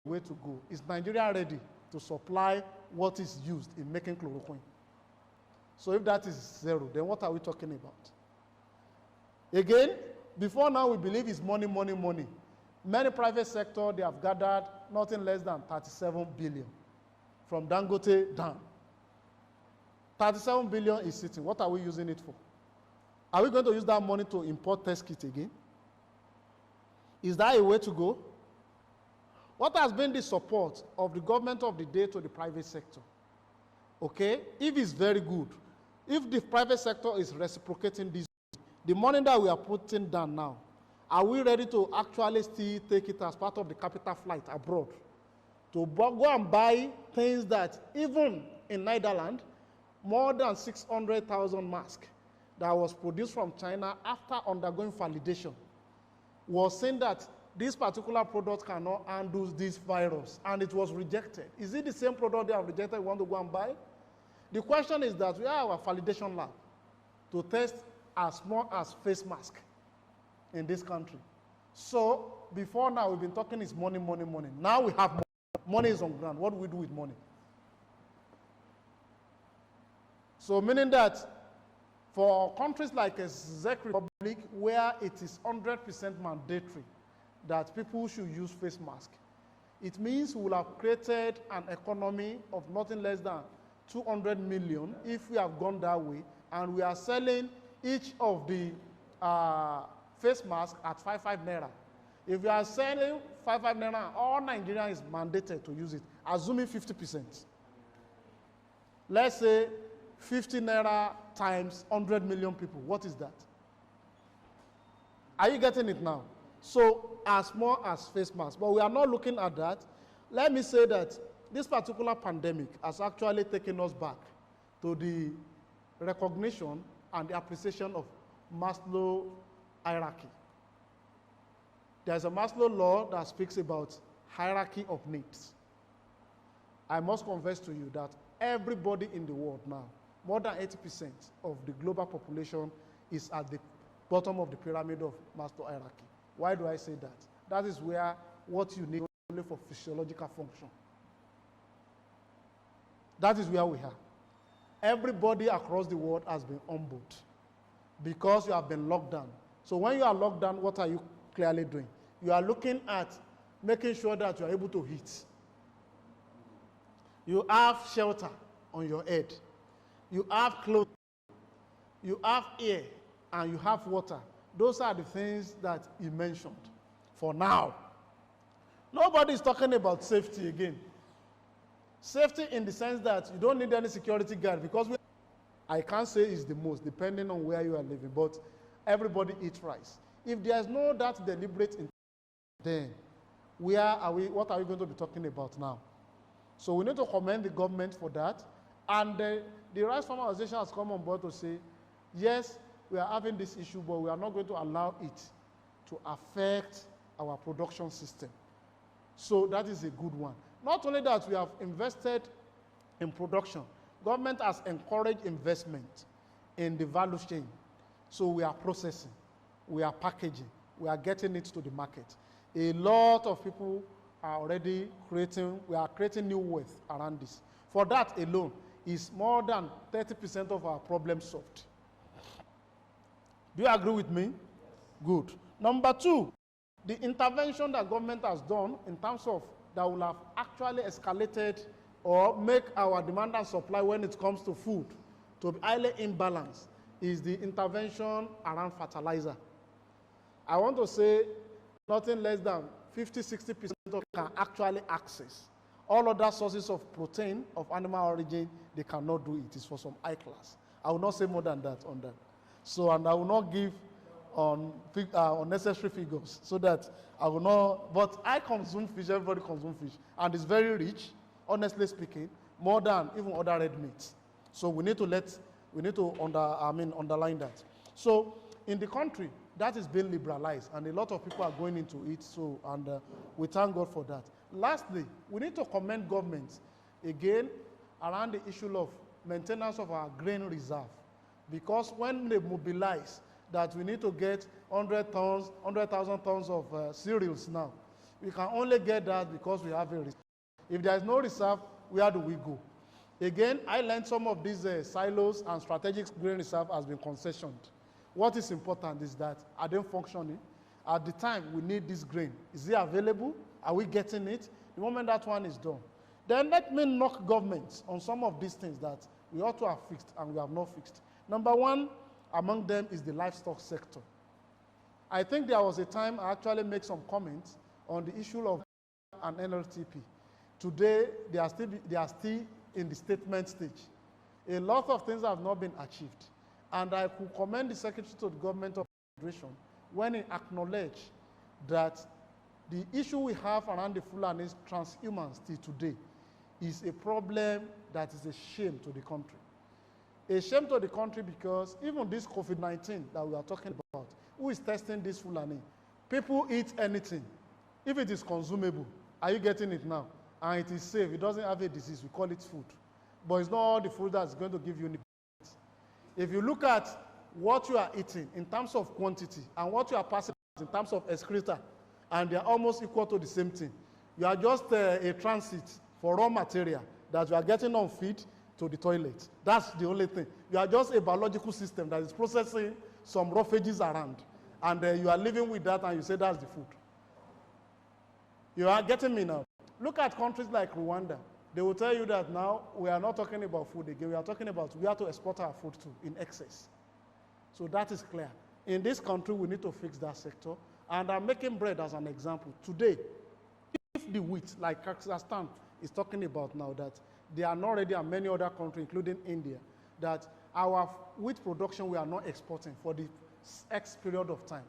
way to go. Is Nigeria ready to supply what is used in making chloroquine? So if that is zero, then what are we talking about? Again, before now we believe it's money, money, money. Many private sector, they have gathered nothing less than 37 billion from Dangote down. 37 billion is sitting. What are we using it for? Are we going to use that money to import test kits again? Is that a way to go? What has been the support of the government of the day to the private sector? Okay, if it's very good, if the private sector is reciprocating this, the money that we are putting down now, are we ready to actually still take it as part of the capital flight abroad? To go and buy things that even in Netherlands, more than 600,000 masks that was produced from China after undergoing validation was saying that this particular product cannot handle this virus, and it was rejected. Is it the same product they have rejected we want to go and buy? The question is that we have our validation lab to test as small as face mask in this country. So before now, we've been talking is money, money, money. Now we have money. Money is on ground. What do we do with money? So meaning that for countries like the Czech Republic, where it is 100% mandatory that people should use face masks, it means we will have created an economy of nothing less than 200 million if we have gone that way, and we are selling each of the face masks at 5 naira. If we are selling 5 naira, all Nigerians is mandated to use it, assuming 50%. Let's say 50 naira times 100 million people. What is that? Are you getting it now? So as small as face masks, but we are not looking at that. Let me say that this particular pandemic has actually taken us back to the recognition and the appreciation of Maslow hierarchy. There's a Maslow law that speaks about hierarchy of needs. I must confess to you that everybody in the world now, more than 80% of the global population is at the bottom of the pyramid of Maslow hierarchy. Why do I say that? That is where what you need only for physiological function. That is where we are. Everybody across the world has been humbled because you have been locked down. So when you are locked down, what are you clearly doing? You are looking at making sure that you are able to eat. You have shelter on your head. You have clothes. You have air, and you have water. Those are the things that he mentioned for now. Nobody is talking about safety again. Safety in the sense that you don't need any security guard, because I can't say it's the most, depending on where you are living, but everybody eats rice. If there's no that deliberate intent, then where are we, what are we going to be talking about now? So we need to commend the government for that. And the Rice Farmer Association has come on board to say, yes, we are having this issue, but we are not going to allow it to affect our production system. So that is a good one. Not only that, we have invested in production. Government has encouraged investment in the value chain. So we are processing, we are packaging, we are getting it to the market. A lot of people are already creating, we are creating new wealth around this. For that alone, is more than 30% of our problem solved. Do you agree with me? Yes. Good. Number two, the intervention that government has done in terms of that will have actually escalated or make our demand and supply when it comes to food to be highly imbalanced is the intervention around fertilizer. I want to say nothing less than 50–60% of can actually access. All other sources of protein of animal origin, they cannot do it. It's for some high class. I will not say more than that on that. So, and I will not give unnecessary figures so that I will not, but I consume fish, everybody consumes fish, and it's very rich, honestly speaking, more than even other red meats. So we need to underline that. So in the country, that is being liberalized, and a lot of people are going into it, so, and we thank God for that. Lastly, we need to commend government, again, around the issue of maintenance of our grain reserve, because when they mobilize that we need to get 100,000 tons of cereals now, We can only get that because we have a reserve. If there is no reserve, where do we go? Again, I learned some of these silos and strategic grain reserve has been concessioned. What is important is that are they functioning? At the time we need this grain, is it available? Are we getting it? The moment that one is done, then let me knock governments on some of these things that we ought to have fixed and we have not fixed. Number one among them is the livestock sector. I think there was a time I actually made some comments on the issue of an NLTP. Today, they are still in the statement stage. A lot of things have not been achieved. And I could commend the Secretary to the Government of Federation when he acknowledged that the issue we have around the Fulani transhumans till today is a problem that is a shame to the country. A shame to the country because even this COVID-19 that we are talking about, who is testing this Fulani? People eat anything. If it is consumable, are you getting it now? And it is safe, it doesn't have a disease, we call it food. But it's not all the food that's going to give you nutrients. If you look at what you are eating in terms of quantity and what you are passing in terms of excreta, and they are almost equal to the same thing. You are just a transit for raw material that you are getting on feed to the toilet. That's the only thing. You are just a biological system that is processing some roughages around. And you are living with that and you say that's the food. You are getting me now. Look at countries like Rwanda. They will tell you that now we are not talking about food again. We are talking about where to export our food to in excess. So that is clear. In this country, we need to fix that sector. And I'm making bread as an example. Today, if the wheat, like Kazakhstan is talking about now, that they are not ready, and many other countries, including India, that our wheat production we are not exporting for the X period of time.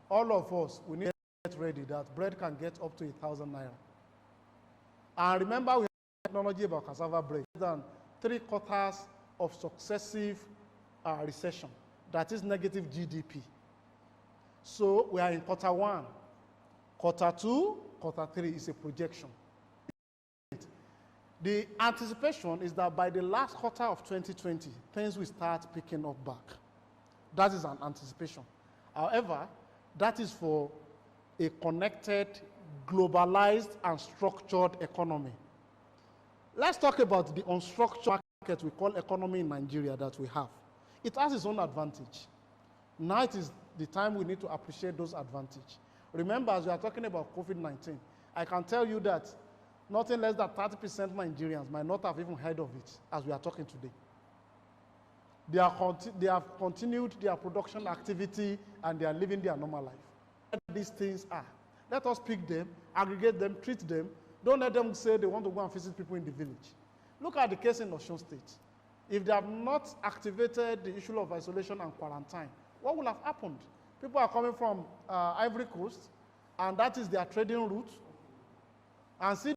All of us, we need to get ready that bread can get up to 1,000 naira. And remember, we have technology about cassava bread. Than 3/4 of successive recession. That is negative GDP. So we are in quarter one. Quarter two, quarter three is a projection. The anticipation is that by the last quarter of 2020, things will start picking up back. That is an anticipation. However, that is for a connected, globalized, and structured economy. Let's talk about the unstructured market we call economy in Nigeria that we have. It has its own advantage. Now it is the time we need to appreciate those advantages. Remember, as we are talking about COVID-19, I can tell you that nothing less than 30% Nigerians might not have even heard of it as we are talking today. They have continued their production activity and they are living their normal life. These things are. Let us pick them, aggregate them, treat them. Don't let them say they want to go and visit people in the village. Look at the case in Osun State. If they have not activated the issue of isolation and quarantine, what will have happened? People are coming from Ivory Coast, and that is their trading route. And see